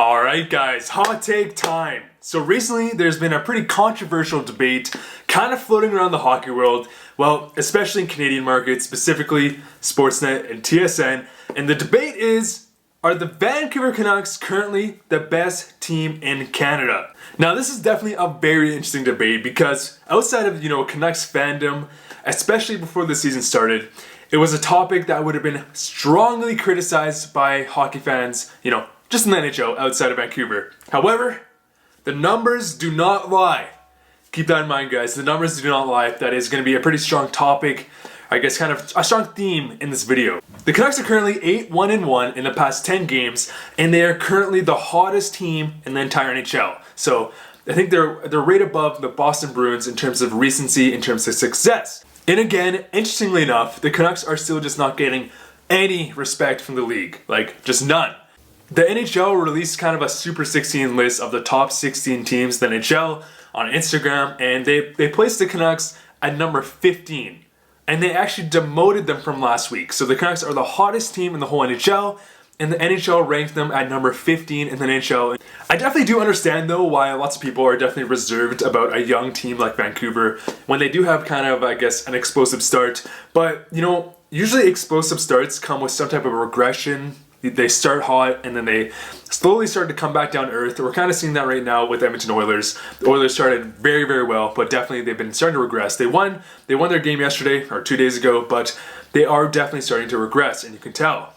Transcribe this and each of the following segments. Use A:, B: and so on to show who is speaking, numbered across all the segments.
A: Alright guys, hot take time. So recently there's been a pretty controversial debate kind of floating around the hockey world, well, especially in Canadian markets, specifically Sportsnet and TSN, and the debate is, are the Vancouver Canucks currently the best team in Canada? Now this is definitely a very interesting debate because outside of, Canucks fandom, especially before the season started, it was a topic that would have been strongly criticized by hockey fans, just in the NHL outside of Vancouver. However, the numbers do not lie. Keep that in mind, guys. The numbers do not lie. That is going to be a pretty strong topic, I guess kind of a strong theme in this video. The Canucks are currently 8-1-1 in the past 10 games, and they are currently the hottest team in the entire NHL. So I think they're right above the Boston Bruins in terms of recency, in terms of success. And again, interestingly enough, the Canucks are still just not getting any respect from the league. Like, just none. The NHL released kind of a Super 16 list of the top 16 teams in the NHL on Instagram, and they placed the Canucks at number 15. And they actually demoted them from last week. So the Canucks are the hottest team in the whole NHL, and the NHL ranked them at number 15 in the NHL. I definitely do understand though why lots of people are definitely reserved about a young team like Vancouver when they do have kind of, I guess, an explosive start. But, usually explosive starts come with some type of regression. They start hot and then they slowly start to come back down to earth. We're kind of seeing that right now with Edmonton Oilers. The Oilers started very, very well, but definitely they've been starting to regress. They won their game yesterday or 2 days ago, but they are definitely starting to regress, and you can tell.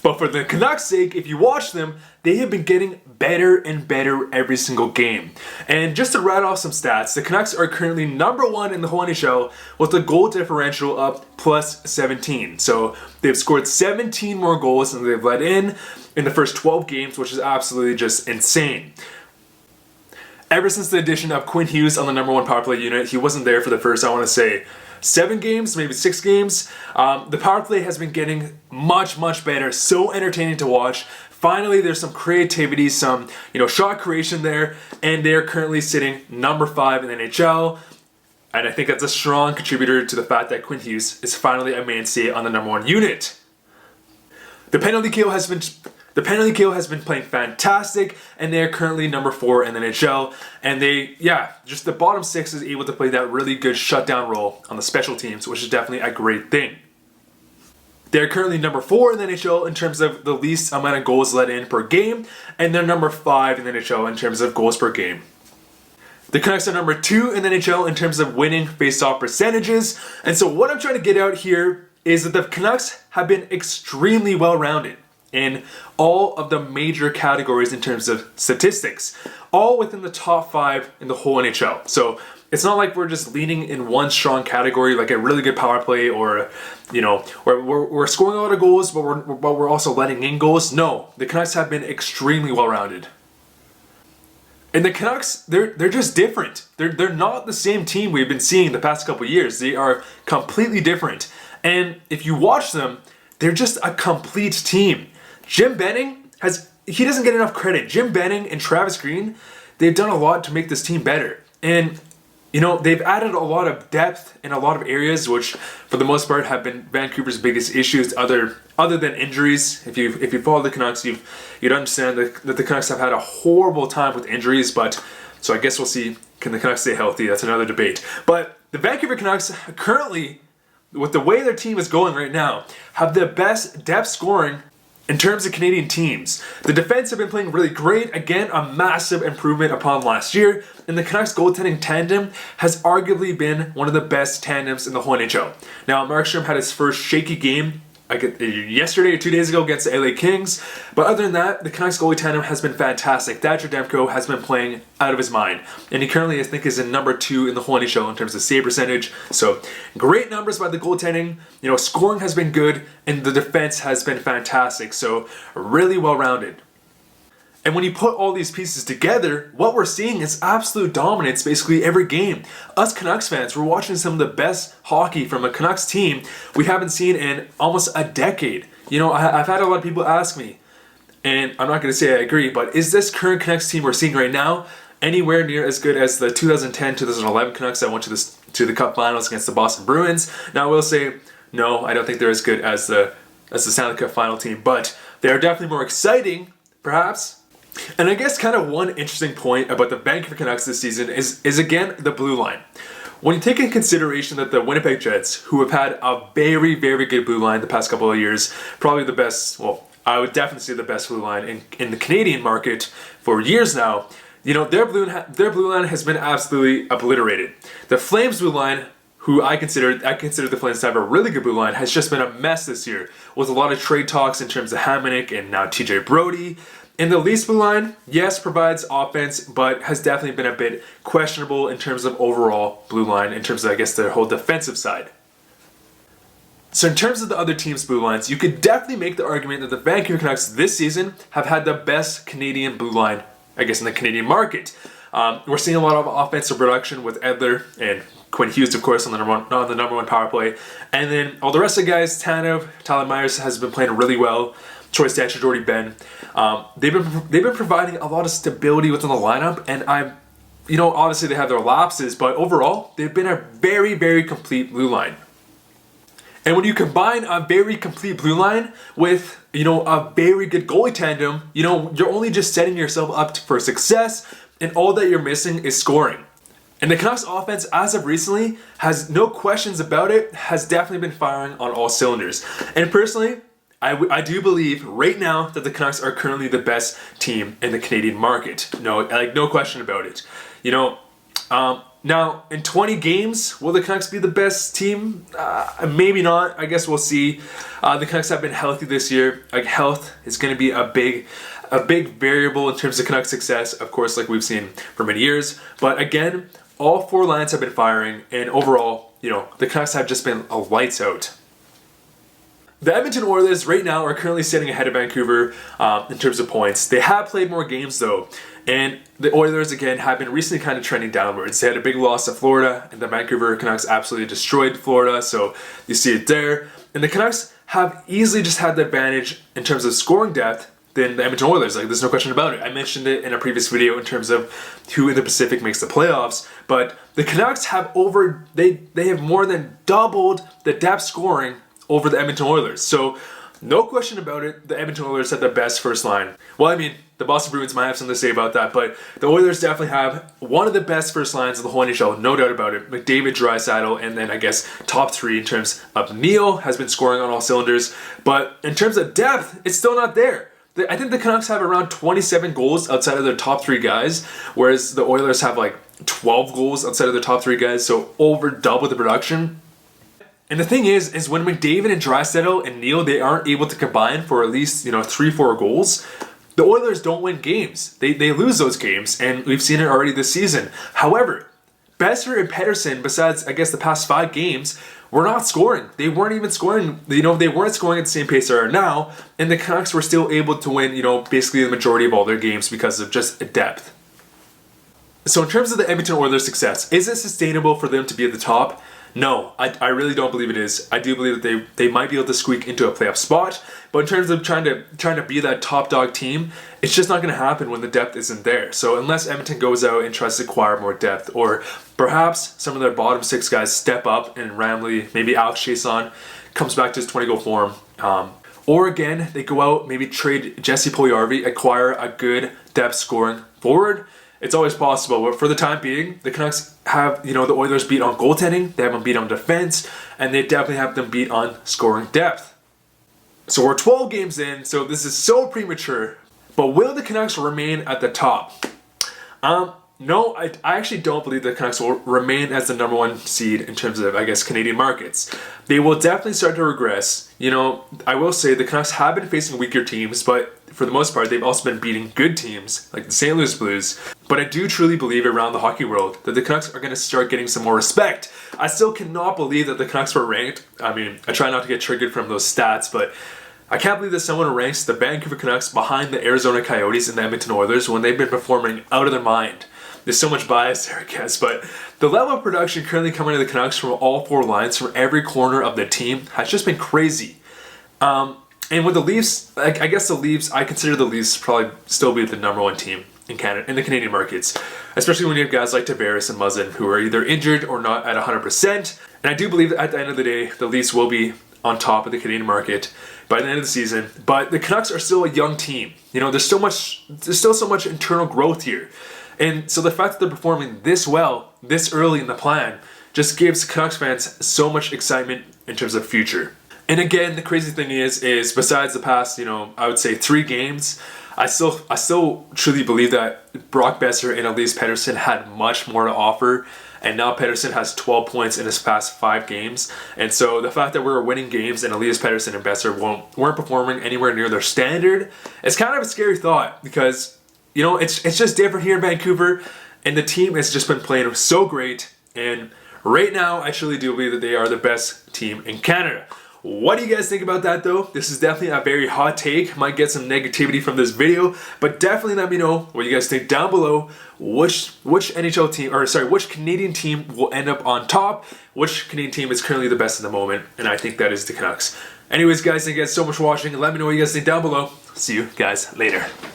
A: But for the Canucks' sake, if you watch them, they have been getting better and better every single game. And just to rattle off some stats, the Canucks are currently number 1 in the whole NHL with a goal differential up plus 17. So they've scored 17 more goals than they've let in the first 12 games, which is absolutely just insane. Ever since the addition of Quinn Hughes on the number 1 power play unit, he wasn't there for the first, 7 games, maybe 6 games. The power play has been getting much, much better. So entertaining to watch. Finally, there's some creativity, some shot creation there, and they're currently sitting number 5 in the NHL. And I think that's a strong contributor to the fact that Quinn Hughes is finally a mainstay on the number 1 unit. The penalty kill has been playing fantastic, and they're currently number 4 in the NHL. And just the bottom 6 is able to play that really good shutdown role on the special teams, which is definitely a great thing. They're currently number 4 in the NHL in terms of the least amount of goals let in per game, and they're number 5 in the NHL in terms of goals per game. The Canucks are number 2 in the NHL in terms of winning face-off percentages, and so what I'm trying to get out here is that the Canucks have been extremely well-rounded in all of the major categories in terms of statistics, all within the top 5 in the whole NHL. So it's not like we're just leaning in one strong category, like a really good power play, or we're scoring a lot of goals, but we're also letting in goals. No, the Canucks have been extremely well-rounded. And the Canucks, they're just different. They're not the same team we've been seeing the past couple years. They are completely different. And if you watch them, they're just a complete team. Jim Benning he doesn't get enough credit. Jim Benning and Travis Green, they've done a lot to make this team better. And, they've added a lot of depth in a lot of areas, which for the most part have been Vancouver's biggest issues other than injuries. If you follow the Canucks, you'd understand that the Canucks have had a horrible time with injuries, so I guess we'll see, can the Canucks stay healthy? That's another debate. But the Vancouver Canucks currently, with the way their team is going right now, have the best depth scoring in terms of Canadian teams. The defense have been playing really great. Again, a massive improvement upon last year. And the Canucks goaltending tandem has arguably been one of the best tandems in the whole NHL. Now, Markstrom had his first shaky game yesterday or 2 days ago against the LA Kings. But other than that, the Canucks goalie tandem has been fantastic. Thatcher Demko has been playing out of his mind. And he currently, I think, is in number 2 in the whole NHL in terms of save percentage. So great numbers by the goaltending. Scoring has been good, and the defense has been fantastic. So really well-rounded. And when you put all these pieces together, what we're seeing is absolute dominance basically every game. Us Canucks fans, we're watching some of the best hockey from a Canucks team we haven't seen in almost a decade. I've had a lot of people ask me, and I'm not going to say I agree, but is this current Canucks team we're seeing right now anywhere near as good as the 2010-2011 Canucks that went to the Cup Finals against the Boston Bruins? Now I will say, no, I don't think they're as good as the Stanley Cup Final team, but they are definitely more exciting, perhaps. And I guess kind of one interesting point about the Vancouver Canucks this season is again the blue line. When you take in consideration that the Winnipeg Jets, who have had a very, very good blue line the past couple of years, probably the best, well, I would definitely say the best blue line in the Canadian market for years now, you know, their blue line has been absolutely obliterated. The Flames blue line, who I consider the Flames to have a really good blue line, has just been a mess this year, with a lot of trade talks in terms of Hamonic and now TJ Brody. And the Leafs blue line, yes, provides offense, but has definitely been a bit questionable in terms of overall blue line, in terms of, I guess, their whole defensive side. So in terms of the other teams' blue lines, you could definitely make the argument that the Vancouver Canucks this season have had the best Canadian blue line, I guess, in the Canadian market. We're seeing a lot of offensive production with Edler and Quinn Hughes, of course, on the number one power play. And then all the rest of the guys, Tanev, Tyler Myers has been playing really well. Troy Statcher, Jordy Ben. They've been providing a lot of stability within the lineup, and obviously they have their lapses, but overall they've been a very, very complete blue line. And when you combine a very complete blue line with a very good goalie tandem, you're only just setting yourself up for success, and all that you're missing is scoring. And the Canucks offense, as of recently, has no questions about it, has definitely been firing on all cylinders. And personally, I do believe right now that the Canucks are currently the best team in the Canadian market. No question about it. Now in 20 games, will the Canucks be the best team? Maybe not. I guess we'll see. The Canucks have been healthy this year. Health is going to be a big variable in terms of Canucks success, of course, like we've seen for many years. But again, all four lines have been firing, and overall, the Canucks have just been lights out. The Edmonton Oilers right now are currently sitting ahead of Vancouver in terms of points. They have played more games though, and the Oilers again have been recently kind of trending downwards. They had a big loss to Florida, and the Vancouver Canucks absolutely destroyed Florida, so you see it there. And the Canucks have easily just had the advantage in terms of scoring depth than the Edmonton Oilers. There's no question about it. I mentioned it in a previous video in terms of who in the Pacific makes the playoffs, but the Canucks have they have more than doubled the depth scoring over the Edmonton Oilers. So, no question about it, the Edmonton Oilers have the best first line. Well, I mean, the Boston Bruins might have something to say about that, but the Oilers definitely have one of the best first lines in the whole NHL, no doubt about it. McDavid, Draisaitl, and then I guess top three in terms of Neal has been scoring on all cylinders. But in terms of depth, it's still not there. I think the Canucks have around 27 goals outside of their top three guys, whereas the Oilers have like 12 goals outside of their top three guys, so over double the production. And the thing is when McDavid and Draisaitl and Neal, they aren't able to combine for at least 3-4 goals, the Oilers don't win games. They lose those games, and we've seen it already this season. However, Boeser and Pettersson, besides I guess the past 5 games, were not scoring. They weren't even scoring. They weren't scoring at the same pace they are now, and the Canucks were still able to win basically the majority of all their games because of just depth. So in terms of the Edmonton Oilers' success, is it sustainable for them to be at the top? No, I really don't believe it is. I do believe that they might be able to squeak into a playoff spot, but in terms of trying to be that top dog team, it's just not going to happen when the depth isn't there. So unless Edmonton goes out and tries to acquire more depth, or perhaps some of their bottom 6 guys step up and Ramley, maybe Alex Chiasson comes back to his 20-goal form, or again, they go out, maybe trade Jesse Puljujarvi, acquire a good depth scoring forward. It's always possible, but for the time being, the Canucks have, the Oilers beat on goaltending, they have them beat on defense, and they definitely have them beat on scoring depth. So we're 12 games in, so this is so premature, but will the Canucks remain at the top? No, I actually don't believe the Canucks will remain as the number 1 seed in terms of, I guess, Canadian markets. They will definitely start to regress. I will say the Canucks have been facing weaker teams, but for the most part, they've also been beating good teams, like the St. Louis Blues. But I do truly believe around the hockey world that the Canucks are going to start getting some more respect. I still cannot believe that the Canucks were ranked. I mean, I try not to get triggered from those stats, but I can't believe that someone ranks the Vancouver Canucks behind the Arizona Coyotes and the Edmonton Oilers when they've been performing out of their mind. There's so much bias there, I guess, but the level of production currently coming to the Canucks from all 4 lines, from every corner of the team, has just been crazy. And with the Leafs, I guess the Leafs, I consider the Leafs probably still be the number 1 team in Canada, in the Canadian markets, especially when you have guys like Tavares and Muzzin who are either injured or not at 100%. And I do believe that at the end of the day, the Leafs will be on top of the Canadian market by the end of the season. But the Canucks are still a young team. You know, there's still so much internal growth here. And so the fact that they're performing this well, this early in the plan, just gives Canucks fans so much excitement in terms of future. And again, the crazy thing is besides the past, I would say 3 games, I still truly believe that Brock Boeser and Elias Pettersson had much more to offer. And now Pettersson has 12 points in his past 5 games. And so the fact that we're winning games and Elias Pettersson and Boeser weren't performing anywhere near their standard, it's kind of a scary thought because, it's just different here in Vancouver. And the team has just been playing so great. And right now, I truly do believe that they are the best team in Canada. What do you guys think about that though? This is definitely a very hot take. Might get some negativity from this video, but definitely let me know what you guys think down below. Which Canadian team will end up on top? Which Canadian team is currently the best in the moment? And I think that is the Canucks. Anyways, guys, thank you guys so much for watching. Let me know what you guys think down below. See you guys later.